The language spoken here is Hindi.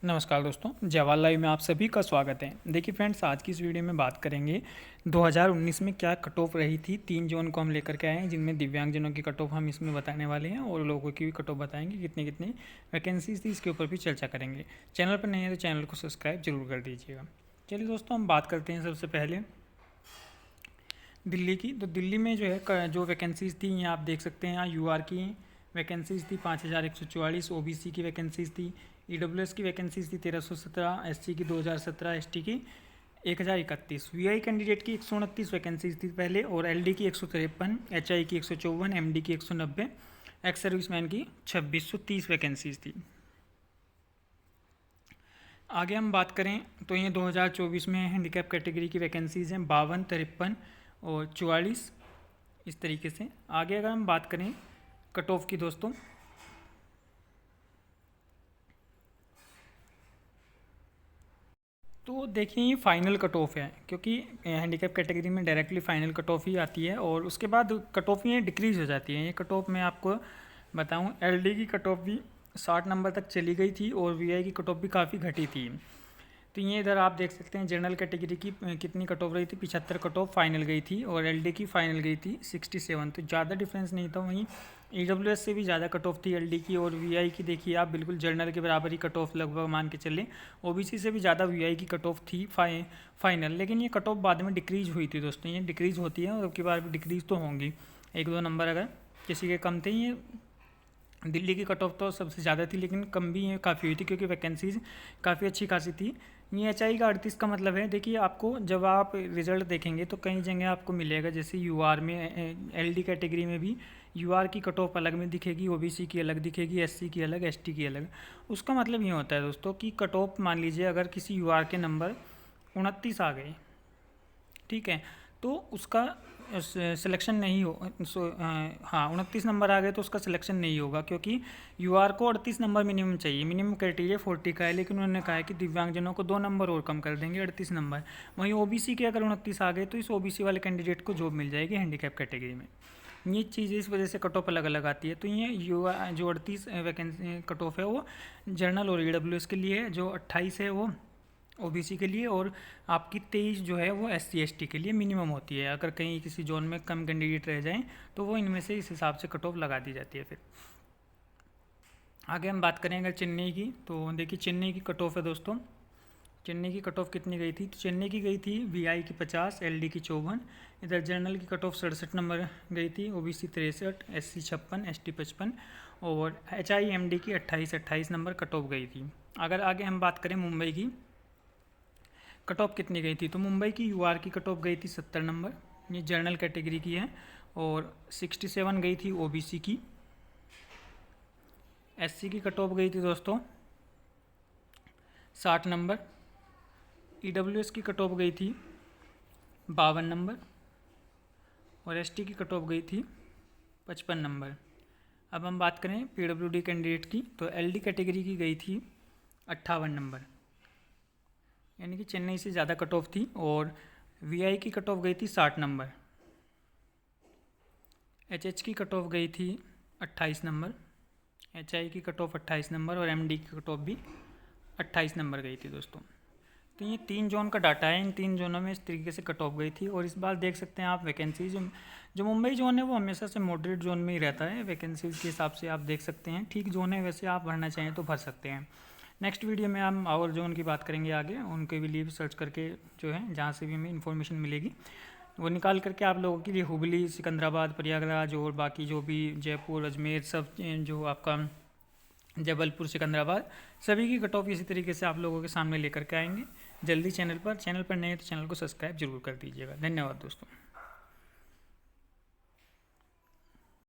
नमस्कार दोस्तों, जवाहर लाइव में आप सभी का स्वागत है। देखिए फ्रेंड्स, आज की इस वीडियो में बात करेंगे 2019 में क्या कट ऑफ रही थी। 3 जोन को हम लेकर के आए हैं, जिनमें दिव्यांगजनों की कट ऑफ हम इसमें बताने वाले हैं और लोगों की भी कट ऑफ बताएंगे कितनी कितनी वैकेंसीज थी, इसके ऊपर भी चर्चा करेंगे। चैनल पर नहीं है तो चैनल को सब्सक्राइब जरूर कर दीजिएगा। चलिए दोस्तों, हम बात करते हैं सबसे पहले दिल्ली की। तो दिल्ली में जो है जो वैकेंसीज थी, यहाँ आप देख सकते हैं। यहाँ यूआर की वैकेंसीज थी 5144, ओबीसी की वैकेंसीज थी, ईडब्ल्यूएस की वैकेंसीज थी 1317, एससी की 2017, एसटी की 1031, वीआई कैंडिडेट की 129 वैकेंसीज थी पहले, और एलडी की 153, एचआई की 154, एमडी की 190, एक्स सर्विसमैन की 2630 वैकेंसीज थी। आगे हम बात करें तो ये 2024 में हैंडीकैप कैटेगरी की वैकेंसीज हैं 52, 53 और 44, इस तरीके से। आगे अगर हम बात करें कट ऑफ की दोस्तों, तो देखिए ये फाइनल कट ऑफ है, क्योंकि हैंडीकैप कैटेगरी में डायरेक्टली फाइनल कट ऑफ ही आती है और उसके बाद कट ऑफ ये डिक्रीज़ हो जाती है। ये कट ऑफ मैं आपको बताऊं, एलडी की कट ऑफ भी 60 नंबर तक चली गई थी और वीआई की कट ऑफ भी काफ़ी घटी थी। तो ये इधर आप देख सकते हैं जनरल कैटेगरी की कितनी कट ऑफ रही थी, 75 कट ऑफ फाइनल गई थी, और एलडी की फाइनल गई थी 67। तो ज़्यादा डिफरेंस नहीं था। वहीं ईडब्ल्यूएस से भी ज़्यादा कट ऑफ थी एलडी की, और वीआई की देखिए आप बिल्कुल जनरल के बराबर ही कट ऑफ लगभग मान के चलें। ओबीसी से भी ज़्यादा वीआई की कट ऑफ थी फाइनल। लेकिन ये कट ऑफ बाद में डिक्रीज हुई थी दोस्तों। ये डिक्रीज होती है और अब की बार भी डिक्रीज तो होंगी, 1-2 नंबर अगर किसी के कम थे। ये दिल्ली की कट ऑफ तो सबसे ज़्यादा थी, लेकिन कम भी ये काफ़ी हुई थी क्योंकि वैकेंसीज काफ़ी अच्छी खासी थी। ये एचआई का 38 का मतलब है, देखिए आपको जब आप रिजल्ट देखेंगे तो कई जगह आपको मिलेगा, जैसे यूआर में, एलडी कैटेगरी में भी यूआर की कट ऑफ अलग में दिखेगी, ओबीसी की अलग दिखेगी, एससी की अलग, एसटी की अलग। उसका मतलब ये होता है दोस्तों कि कट ऑफ मान लीजिए अगर किसी यूआर के नंबर 29 आ गए, ठीक है, तो उसका सिलेक्शन नहीं हो, हाँ 29 नंबर आ गए तो उसका सिलेक्शन नहीं होगा, क्योंकि यूआर को 38 नंबर मिनिमम चाहिए। मिनिमम क्राइटेरिया 40 का है, लेकिन उन्होंने कहा है कि दिव्यांगजनों को 2 नंबर और कम कर देंगे, 38 नंबर। वहीं ओबीसी के अगर 29 आ गए तो इस ओबीसी वाले कैंडिडेट को जॉब मिल जाएगी हैंडीकैप कैटेगरी में। ये चीज़ इस वजह से कट ऑफ अलग अलग आती है। तो ये जो 38 वैकेंसी कट ऑफ है वो जनरल और ईडब्ल्यूएस के लिए है, जो 28 है वो ओबीसी के लिए, और आपकी 23 जो है वो एससी एसटी के लिए मिनिमम होती है। अगर कहीं किसी जोन में कम कैंडिडेट रह जाएं तो वो इनमें से इस हिसाब से कट ऑफ लगा दी जाती है। फिर आगे हम बात करें अगर चेन्नई की, तो देखिए चेन्नई की कट ऑफ है दोस्तों। चेन्नई की कट ऑफ कितनी गई थी, तो चेन्नई की गई थी वीआई की 50, एलडी की 54, इधर जनरल की कट ऑफ 67 नंबर गई थी, ओबीसी 63, एससी 56, एसटी 55, और एचआई एमडी की 28 नंबर कट ऑफ गई थी। अगर आगे हम बात करें मुंबई की कट ऑफ कितनी गई थी, तो मुंबई की यूआर की कट ऑफ गई थी 70 नंबर, ये जनरल कैटेगरी की है, और 67 गई थी ओबीसी की। एससी की कट ऑफ गई थी दोस्तों 60 नंबर, ईडब्ल्यूएस की कट ऑफ गई थी 52 नंबर, और एसटी की कट ऑफ गई थी 55 नंबर। अब हम बात करें पीडब्ल्यूडी कैंडिडेट की, तो एलडी कैटेगरी की गई थी 58 नंबर, यानी कि चेन्नई से ज़्यादा कट ऑफ थी, और वीआई की कट ऑफ गई थी 60 नंबर, एचएच की कट ऑफ गई थी 28 नंबर, एचआई की कट ऑफ 28 नंबर, और एमडी की कट ऑफ भी 28 नंबर गई थी दोस्तों। तो ये 3 जोन का डाटा है, इन 3 जोनों में इस तरीके से कट ऑफ गई थी। और इस बार देख सकते हैं आप वैकेंसी जो मुंबई जोन है वो हमेशा से मॉडरेट जोन में ही रहता है, वैकेंसीज के हिसाब से आप देख सकते हैं। ठीक जोन है, वैसे आप भरना चाहें तो भर सकते हैं। नेक्स्ट वीडियो में हम और जोन की बात करेंगे आगे, उनके भी लिए सर्च करके जो है जहाँ से भी हमें इन्फॉर्मेशन मिलेगी वो निकाल करके आप लोगों के लिए हुबली, सिकंदराबाद, प्रयागराज और बाकी जो भी जयपुर, अजमेर, सब जो आपका जबलपुर, सिकंदराबाद, सभी की कट ऑफ इसी तरीके से आप लोगों के सामने लेकर के आएंगे जल्दी चैनल पर। नए तो चैनल को सब्सक्राइब जरूर कर दीजिएगा। धन्यवाद दोस्तों।